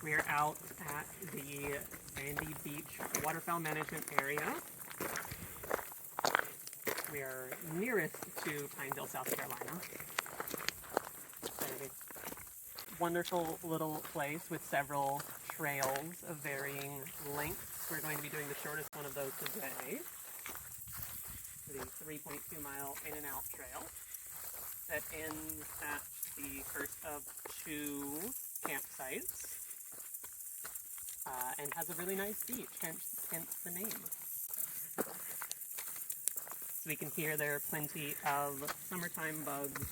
We are out at the Sandy Beach Waterfowl Management Area. We are nearest to Pineville, South Carolina. It's a wonderful little place with several trails of varying lengths. We're going to be doing the shortest one of those today, the 3.2-mile in and out trail that ends at the first of 2 campsites and has a really nice beach, hence the name. So we can hear there are plenty of summertime bugs.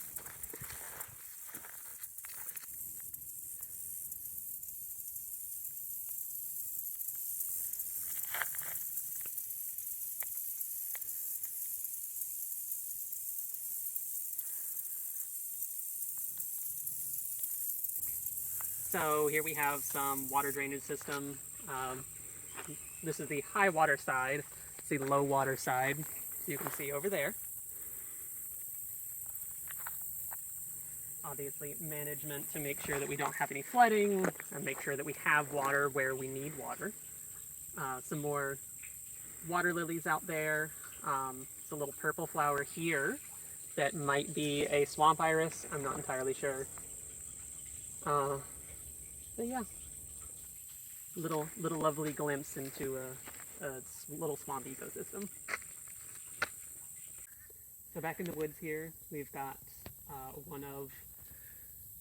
So here we have some water drainage system. This is the high water side. It's the low water side. You can see over there. Obviously, management to make sure that we don't have any flooding and make sure that we have water where we need water. Some more water lilies out there. It's a little purple flower here that might be a swamp iris. I'm not entirely sure. But yeah, little lovely glimpse into a little swamp ecosystem. So back in the woods here, we've got one of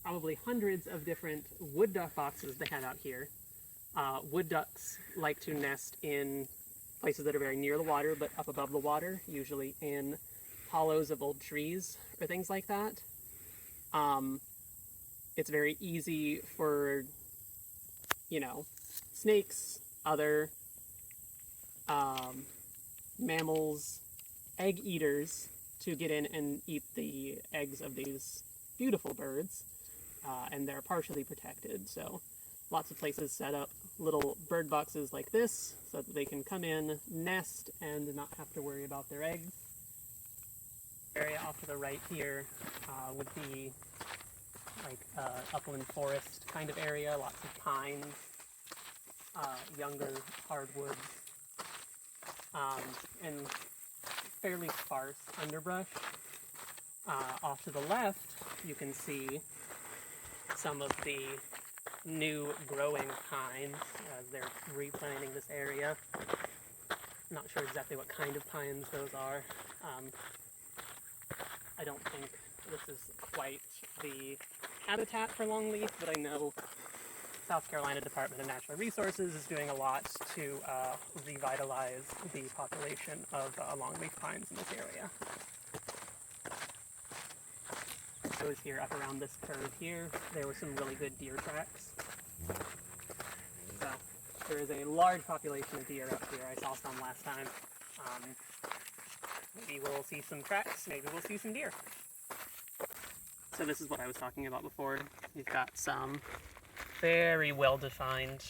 probably hundreds of different wood duck boxes they have out here. Wood ducks like to nest in places that are very near the water, but up above the water, usually in hollows of old trees or things like that. It's very easy for, snakes, other mammals, egg eaters to get in and eat the eggs of these beautiful birds, and they're partially protected. So lots of places set up little bird boxes like this so that they can come in, nest, and not have to worry about their eggs. Area off to the right here would be like upland forest kind of area, lots of pines, younger hardwoods, and fairly sparse underbrush. Off to the left, you can see some of the new growing pines as they're replanting this area. Not sure exactly what kind of pines those are. I don't think this is quite the habitat for longleaf, but I know South Carolina Department of Natural Resources is doing a lot to revitalize the population of longleaf pines in this area. Goes here up around this curve here. There were some really good deer tracks. So there is a large population of deer up here. I saw some last time. Maybe we'll see some tracks, maybe we'll see some deer. So this is what I was talking about before. You've got some very well-defined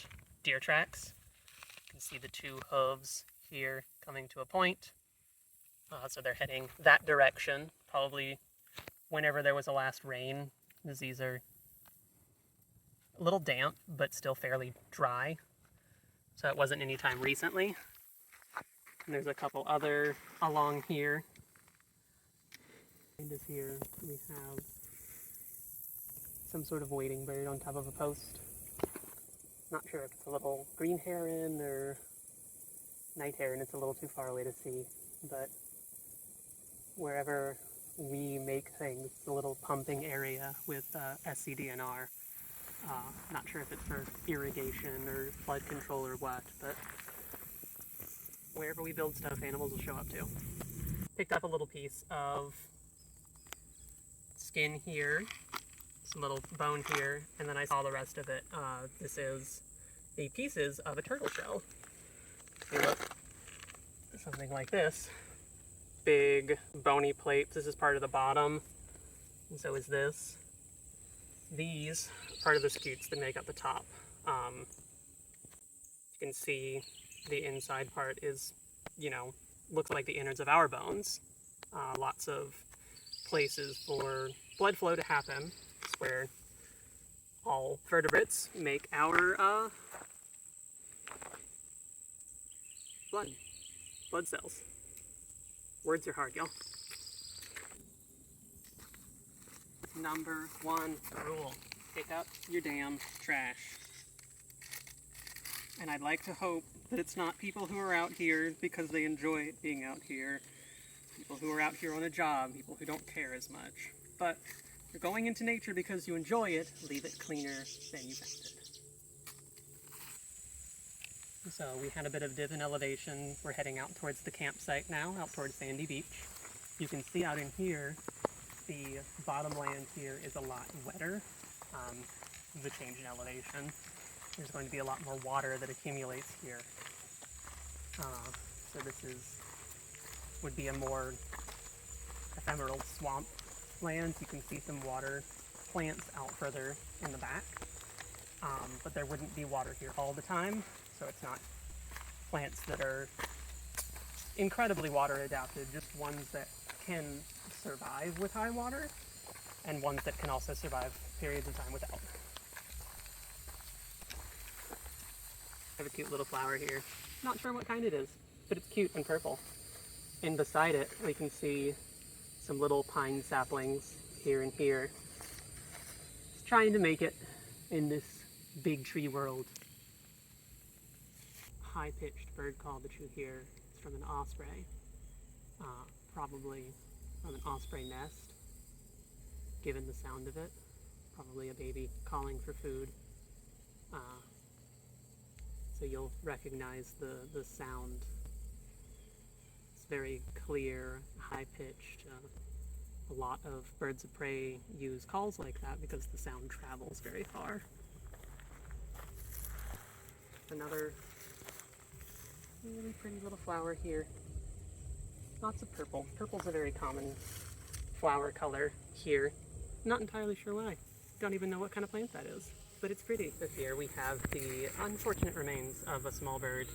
deer tracks. You can see the 2 hooves here coming to a point. So they're heading that direction, probably whenever there was a last rain, as these are a little damp, but still fairly dry. So it wasn't any time recently. And there's a couple other along here. And here we have some sort of wading bird on top of a post. Not sure if it's a little green heron or night heron. It's a little too far away to see, but wherever we make things, the little pumping area with SCDNR. Not sure if it's for irrigation or flood control or what, but wherever we build stuff, animals will show up too. Picked up a little piece of skin here, some little bone here, and then I saw the rest of it. This is the pieces of a turtle shell. If you look, something like this. Big bony plates. This is part of the bottom, and so is this. These are part of the scutes that make up the top. You can see the inside part is, looks like the innards of our bones. Lots of places for blood flow to happen. It's where all vertebrates make our blood cells. Words are hard, y'all. Number 1 rule: pick up your damn trash. And I'd like to hope that it's not people who are out here because they enjoy being out here, people who are out here on a job, people who don't care as much. But if you're going into nature because you enjoy it, leave it cleaner than you found it. So we had a bit of dip in elevation. We're heading out towards the campsite now, out towards Sandy Beach. You can see out in here, the bottom land here is a lot wetter. The change in elevation. There's going to be a lot more water that accumulates here. So this would be a more ephemeral swamp land. You can see some water plants out further in the back. But there wouldn't be water here all the time, so it's not plants that are incredibly water adapted, just ones that can survive with high water, and ones that can also survive periods of time without. I have a cute little flower here. Not sure what kind it is, but it's cute and purple. And beside it, we can see some little pine saplings here and here. It's trying to make it in this big tree world. High-pitched bird call that you hear is from an osprey. Probably from an osprey nest, given the sound of it. Probably a baby calling for food. So you'll recognize the sound. It's very clear, high-pitched. A lot of birds of prey use calls like that because the sound travels very far. Another really pretty little flower here. Lots of purple. Purple's a very common flower color here. Not entirely sure why. Don't even know what kind of plant that is, but it's pretty. So here we have the unfortunate remains of a small bird.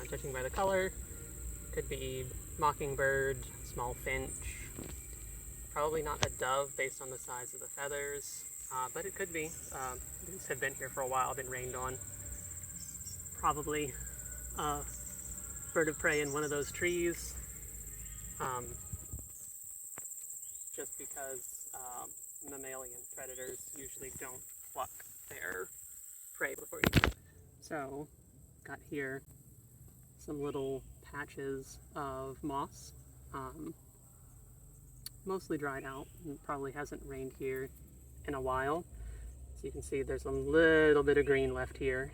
Judging by the color, could be mockingbird, small finch, probably not a dove based on the size of the feathers, but it could be. These have been here for a while, been rained on. Probably a bird of prey in one of those trees, just because mammalian predators usually don't pluck their prey before eating. So, got here some little patches of moss, mostly dried out, and probably hasn't rained here in a while. So you can see there's a little bit of green left here.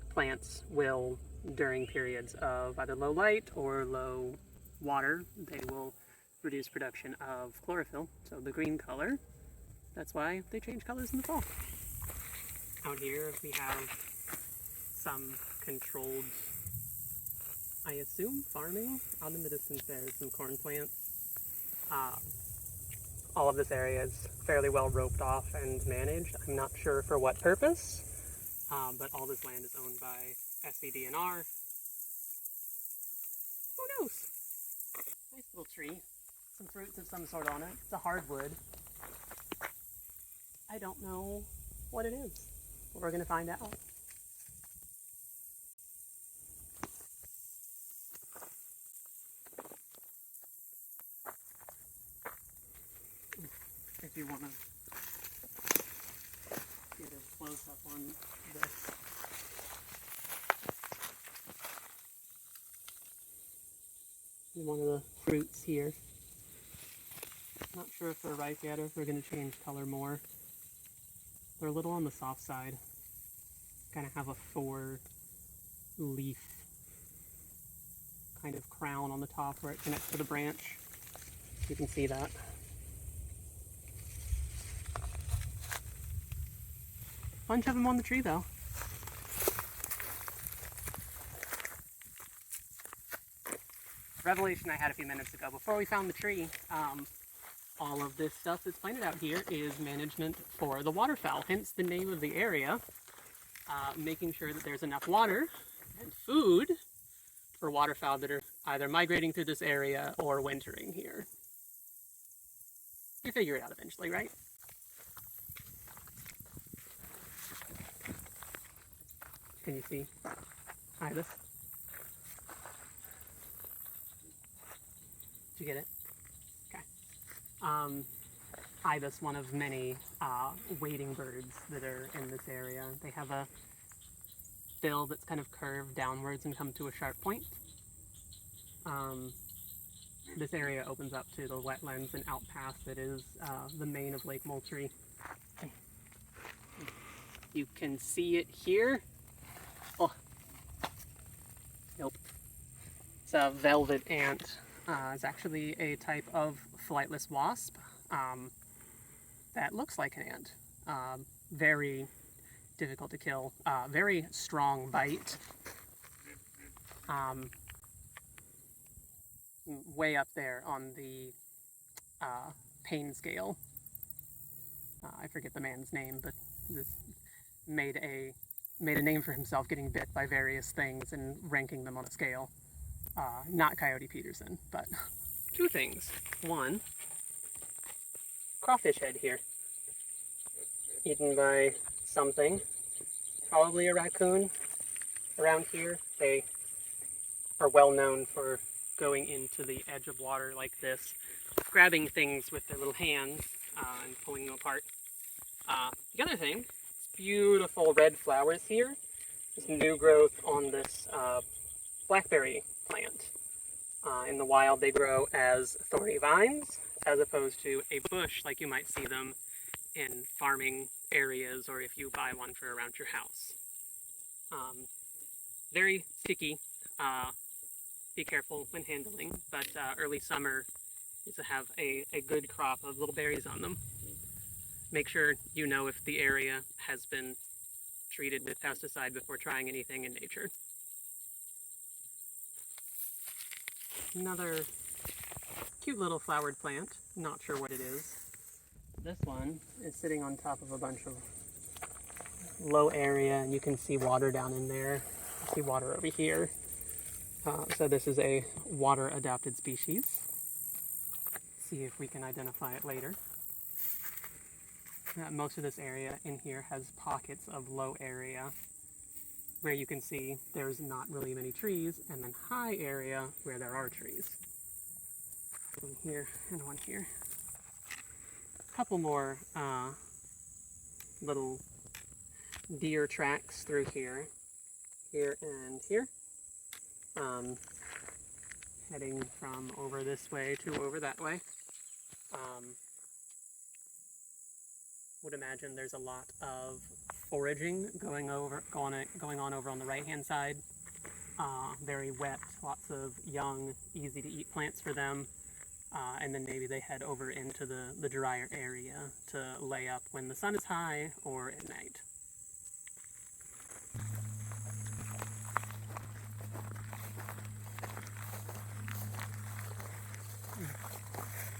Plants will, during periods of either low light or low water, they will reduce production of chlorophyll, so the green color. That's why they change colors in the fall. Out here we have some controlled, I assume, farming. Out in the distance there's some corn plants. All of this area is fairly well roped off and managed. I'm not sure for what purpose, but all this land is owned by SCDNR. Who knows? Nice little tree. Some fruits of some sort on it. It's a hardwood. I don't know what it is, but we're going to find out. If you want to get a close-up on this. One of the fruits here. Not sure if they're ripe yet or if they're going to change color more. They're a little on the soft side. Kind of have a 4-leaf kind of crown on the top where it connects to the branch. You can see that. Bunch of them on the tree though. Revelation I had a few minutes ago. Before we found the tree, all of this stuff that's planted out here is management for the waterfowl, hence the name of the area, making sure that there's enough water and food for waterfowl that are either migrating through this area or wintering here. You figure it out eventually, right? Can you see ibis? Did you get it? Okay. Ibis, one of many wading birds that are in this area. They have a bill that's kind of curved downwards and come to a sharp point. This area opens up to the wetlands and outpass that is the main of Lake Moultrie. You can see it here. Oh, nope. It's a velvet ant. It's actually a type of flightless wasp that looks like an ant. Very difficult to kill. Very strong bite. Way up there on the pain scale. I forget the man's name, but this made a name for himself getting bit by various things and ranking them on a scale. Not Coyote Peterson, but two things. One, crawfish head here. Eaten by something, probably a raccoon around here. They are well known for going into the edge of water like this, grabbing things with their little hands and pulling them apart. The other thing, beautiful red flowers here. This new growth on this blackberry plant. In the wild they grow as thorny vines as opposed to a bush like you might see them in farming areas or if you buy one for around your house. Very sticky. Be careful when handling, but early summer is to have a good crop of little berries on them. Make sure you know if the area has been treated with pesticide before trying anything in nature. Another cute little flowered plant, not sure what it is. This one is sitting on top of a bunch of low area, and you can see water down in there. You see water over here. So this is a water-adapted species. See if we can identify it later. Most of this area in here has pockets of low area where you can see there's not really many trees, and then high area where there are trees. One here and one here. A couple more little deer tracks through here and here. Heading from over this way to over that way. Would imagine there's a lot of foraging going on over on the right hand side. Very wet, lots of young, easy to eat plants for them. And then maybe they head over into the drier area to lay up when the sun is high or at night.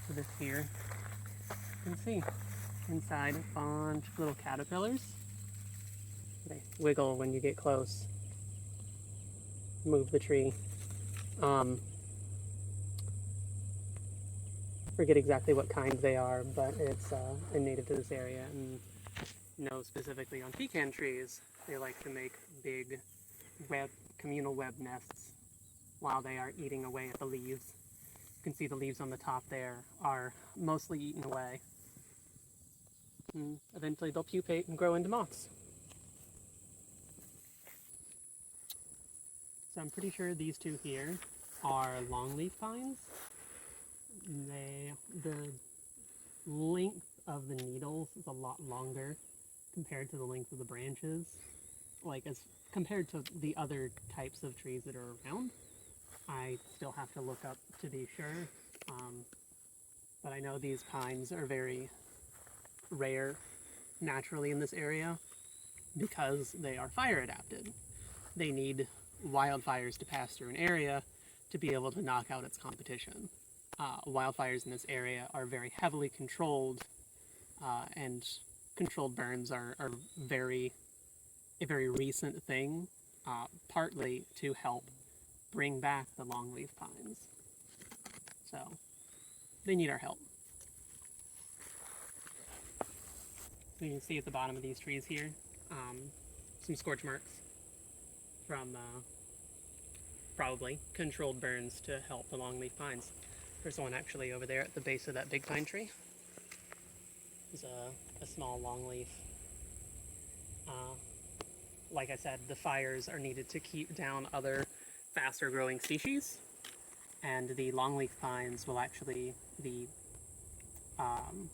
So this here, you can see inside a bunch of little caterpillars. They wiggle when you get close. Move the tree. Forget exactly what kind they are, but it's a native to this area, and know specifically on pecan trees, they like to make big communal web nests while they are eating away at the leaves. You can see the leaves on the top there are mostly eaten away. And eventually they'll pupate and grow into moths. So I'm pretty sure these two here are longleaf pines. The length of the needles is a lot longer compared to the length of the branches, like as compared to the other types of trees that are around. I still have to look up to be sure, but I know these pines are very rare naturally in this area because they are fire adapted. They need wildfires to pass through an area to be able to knock out its competition. Wildfires in this area are very heavily controlled, and controlled burns are a very recent thing, partly to help bring back the longleaf pines. So they need our help. So you can see at the bottom of these trees here, some scorch marks. from probably controlled burns to help the longleaf pines. There's one actually over there at the base of that big pine tree. There's a small longleaf. Like I said, the fires are needed to keep down other faster growing species, and the longleaf pines will actually, the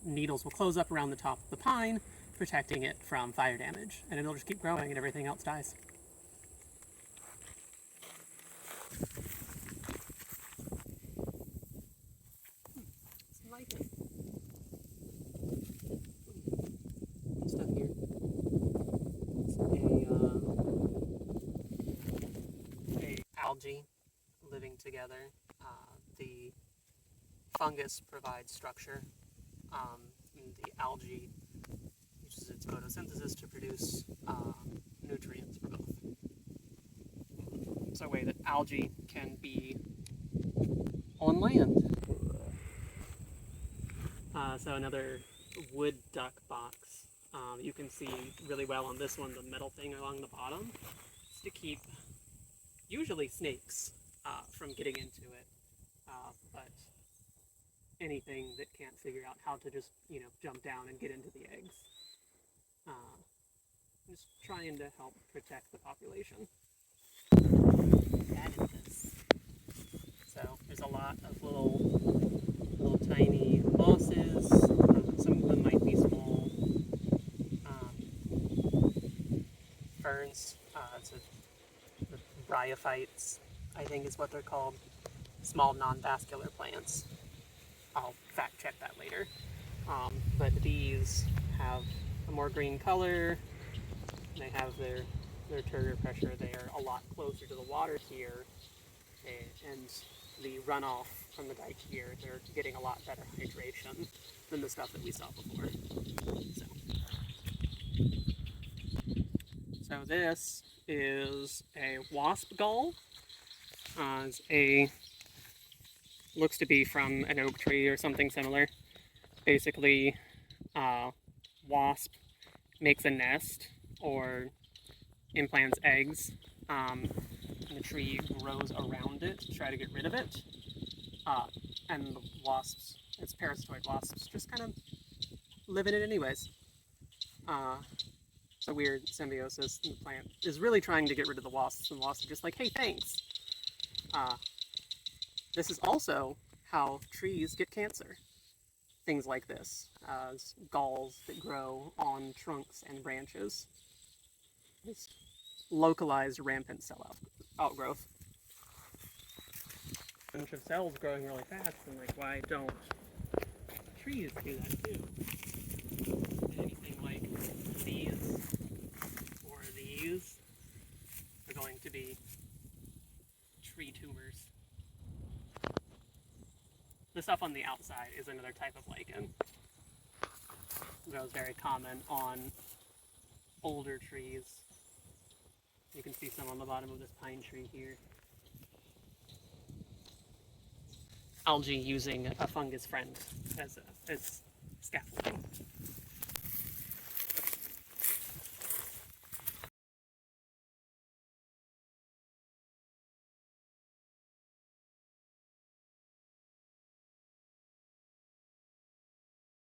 needles will close up around the top of the pine, protecting it from fire damage, and it'll just keep growing and everything else dies. Some lichen. Stuff here. It's a algae living together. The fungus provides structure. And the algae uses its photosynthesis to produce nutrients for both. It's a way that algae can be on land. So another wood duck box. You can see really well on this one the metal thing along the bottom. It's to keep usually snakes from getting into it, but anything that can't figure out how to just, jump down and get into the eggs. Just trying to help protect the population. Added this. So there's a lot of little tiny mosses. Some of them might be small ferns. The bryophytes, I think is what they're called. Small non-vascular plants. I'll fact check that later. But these have a more green color. They have their turgor pressure. They are a lot closer to the water here, and the runoff from the dike here, they're getting a lot better hydration than the stuff that we saw before. So this is a wasp gull. Looks to be from an oak tree or something similar. Basically, wasp makes a nest or implants eggs, and the tree grows around it to try to get rid of it. And the wasps, its parasitoid wasps, just kind of live in it anyways. It's a weird symbiosis. The plant is really trying to get rid of the wasps, and the wasps are just like, hey, thanks. This is also how trees get cancer. Things like this, galls that grow on trunks and branches. It's localized rampant cell outgrowth. A bunch of cells growing really fast, and like, why don't trees do that too? Anything like these or these are going to be tree tumors. The stuff on the outside is another type of lichen. It grows very common on older trees. You can see some on the bottom of this pine tree here. Algae using a fungus friend as scaffolding.